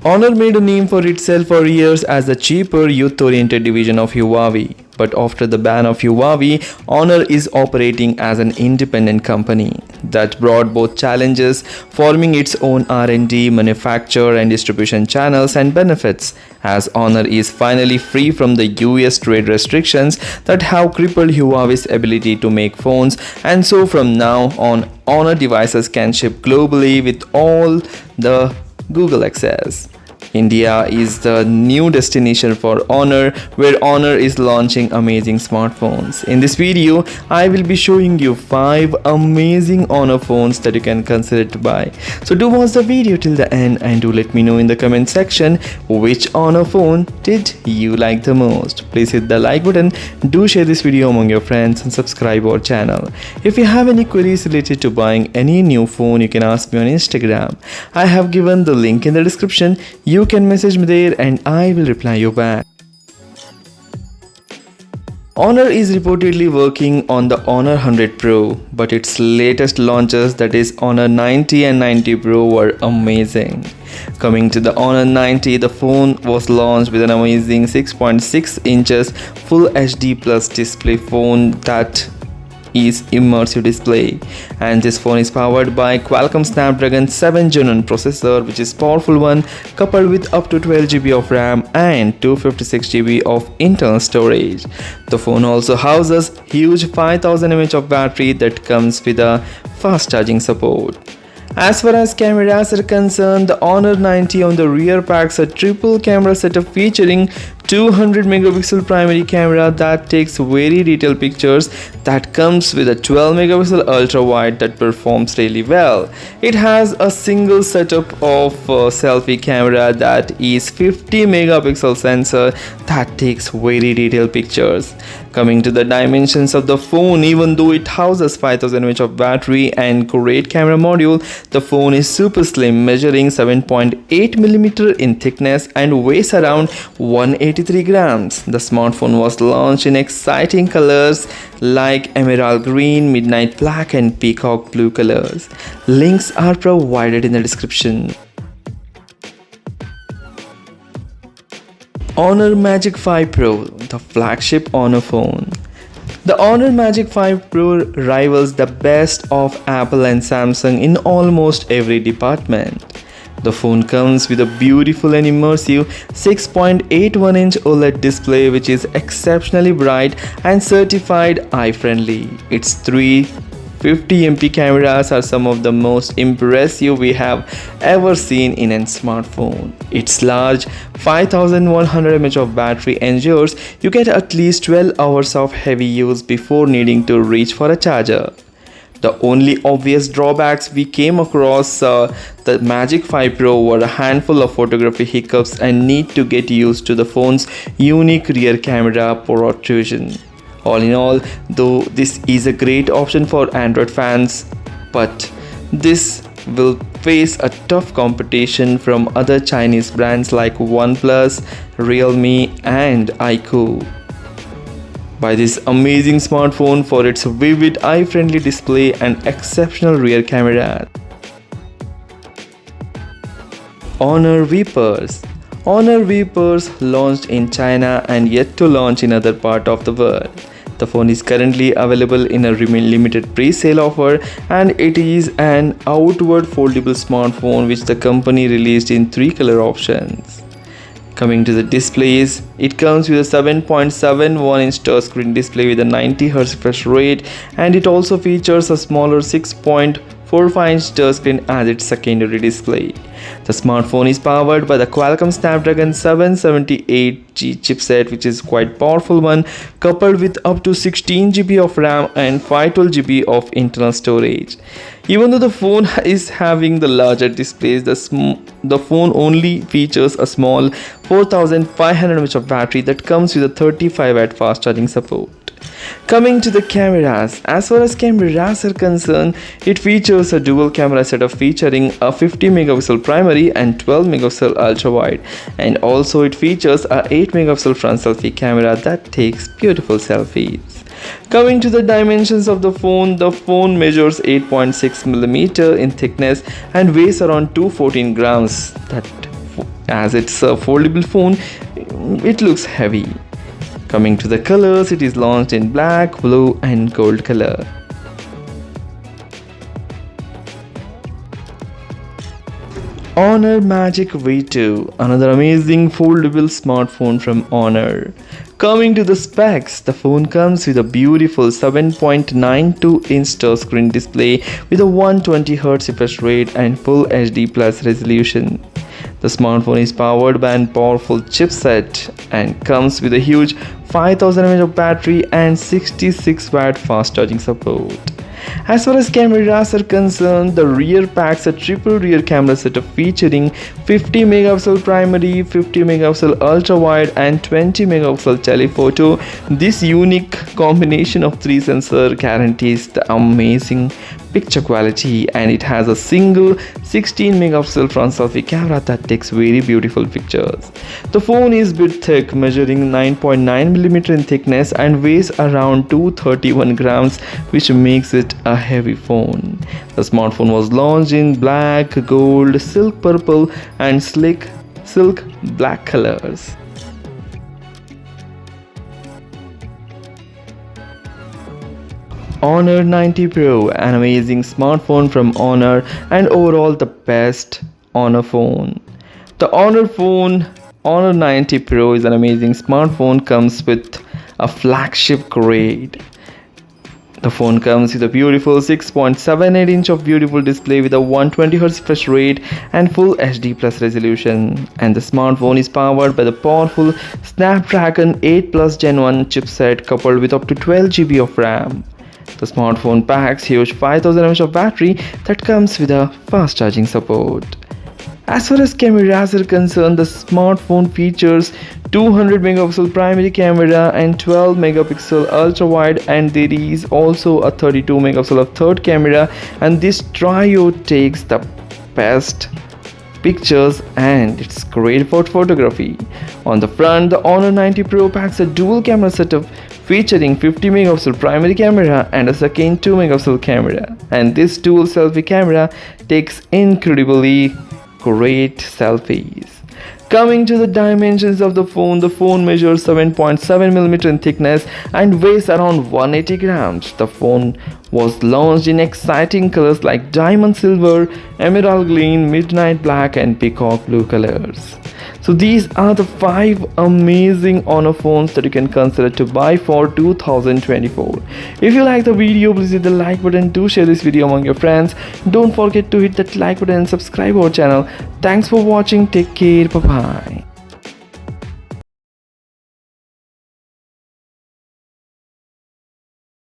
Honor made a name for itself for years as the cheaper, youth-oriented division of Huawei. But after the ban of Huawei, Honor is operating as an independent company. That brought both challenges, forming its own R&D, manufacture and distribution channels and benefits, as Honor is finally free from the US trade restrictions that have crippled Huawei's ability to make phones, and so from now on, Honor devices can ship globally with all the Google access. India is the new destination for Honor, where Honor is launching amazing smartphones. In this video, I will be showing you 5 amazing Honor phones that you can consider to buy. So do watch the video till the end and do let me know in the comment section which Honor phone did you like the most. Please hit the like button, do share this video among your friends and subscribe our channel. If you have any queries related to buying any new phone, you can ask me on Instagram. I have given the link in the description. You can message me there and I will reply you back. Honor is reportedly working on the Honor 100 Pro, but its latest launches, that is Honor 90 and 90 Pro, were amazing. Coming to the Honor 90, the phone was launched with an amazing 6.6 inches Full HD Plus display phone that is immersive display, and this phone is powered by Qualcomm Snapdragon 7 Gen 1 processor, which is powerful one, coupled with up to 12 GB of RAM and 256 GB of internal storage. The phone also houses huge 5000 mAh of battery that comes with a fast charging support. As far as cameras are concerned, the Honor 90 on the rear packs a triple camera setup featuring 200 megapixel primary camera that takes very detailed pictures, that comes with a 12 megapixel ultra wide that performs really well. It has a single setup of selfie camera that is 50 megapixel sensor that takes very detailed pictures. Coming to the dimensions of the phone, even though it houses 5000 mAh of battery and great camera module, the phone is super slim, measuring 7.8mm in thickness and weighs around 183 grams. The smartphone was launched in exciting colors like emerald green, midnight black and peacock blue colors. Links are provided in the description. Honor Magic 5 Pro, the flagship Honor phone. The Honor Magic 5 Pro rivals the best of Apple and Samsung in almost every department. The phone comes with a beautiful and immersive 6.81-inch OLED display, which is exceptionally bright and certified eye-friendly. Its 350MP cameras are some of the most impressive we have ever seen in a smartphone. Its large 5100 mAh of battery ensures you get at least 12 hours of heavy use before needing to reach for a charger. The only obvious drawbacks we came across the Magic 5 Pro were a handful of photography hiccups and need to get used to the phone's unique rear camera protrusion. All in all, though, this is a great option for Android fans, but this will face a tough competition from other Chinese brands like OnePlus, Realme and iQOO. Buy this amazing smartphone for its vivid eye-friendly display and exceptional rear camera. Honor Vapors. Honor Vapors launched in China and yet to launch in other parts of the world. The phone is currently available in a limited pre-sale offer, and it is an outward foldable smartphone which the company released in 3 color options. Coming to the displays, it comes with a 7.71-inch touchscreen display with a 90Hz refresh rate, and it also features a smaller 6.45-inch touchscreen as its secondary display. The smartphone is powered by the Qualcomm Snapdragon 778G chipset, which is quite powerful one, coupled with up to 16 GB of RAM and 512 GB of internal storage. Even though the phone is having the larger displays, the phone only features a small 4500 mAh of battery that comes with a 35W fast charging support. Coming to the cameras, as far as cameras are concerned, it features a dual camera setup featuring a 50 megapixel primary and 12 megapixel ultra wide, and also it features a 8 megapixel front selfie camera that takes beautiful selfies. Coming to the dimensions of the phone measures 8.6mm in thickness and weighs around 214 grams. as it's a foldable phone. It looks heavy. Coming to the colors, it is launched in black, blue and gold color. Honor Magic V2, another amazing foldable smartphone from Honor. Coming to the specs, the phone comes with a beautiful 7.92-inch touchscreen display with a 120Hz refresh rate and full HD plus resolution. The smartphone is powered by a powerful chipset and comes with a huge 5000 mAh of battery and 66 watt fast charging support. As far as cameras are concerned, the rear packs a triple rear camera setup featuring 50 megapixel primary, 50 megapixel ultra wide and 20 megapixel telephoto. This unique combination of three sensors guarantees the amazing picture quality, and it has a single 16 megapixel front selfie camera that takes very beautiful pictures. The phone is bit thick, measuring 9.9mm in thickness and weighs around 231 grams, which makes it a heavy phone. The smartphone was launched in black, gold, silk purple and silk black colors. Honor 90 Pro, an amazing smartphone from Honor and overall the best Honor phone. The Honor 90 Pro is an amazing smartphone, comes with a flagship grade. The phone comes with a beautiful 6.78-inch of beautiful display with a 120Hz refresh rate and full HD plus resolution. And the smartphone is powered by the powerful Snapdragon 8 Plus Gen 1 chipset coupled with up to 12GB of RAM. The smartphone packs huge 5000 mAh of battery that comes with a fast charging support. As far as cameras are concerned, the smartphone features 200 megapixel primary camera and 12 megapixel ultra wide, and there is also a 32 megapixel of third camera, and this trio takes the best pictures and it's great for photography. On the front, the Honor 90 Pro packs a dual camera setup featuring 50 megapixel primary camera and a second 2 megapixel camera, and this dual selfie camera takes incredibly great selfies. Coming to the dimensions of the phone measures 7.7mm in thickness and weighs around 180 grams. The phone was launched in exciting colors like diamond silver, emerald green, midnight black and peacock blue colors. So these are the 5 amazing Honor phones that you can consider to buy for 2024. If you like the video, please hit the like button, do share this video among your friends. Don't forget to hit that like button and subscribe our channel. Thanks for watching. Take care. Bye bye.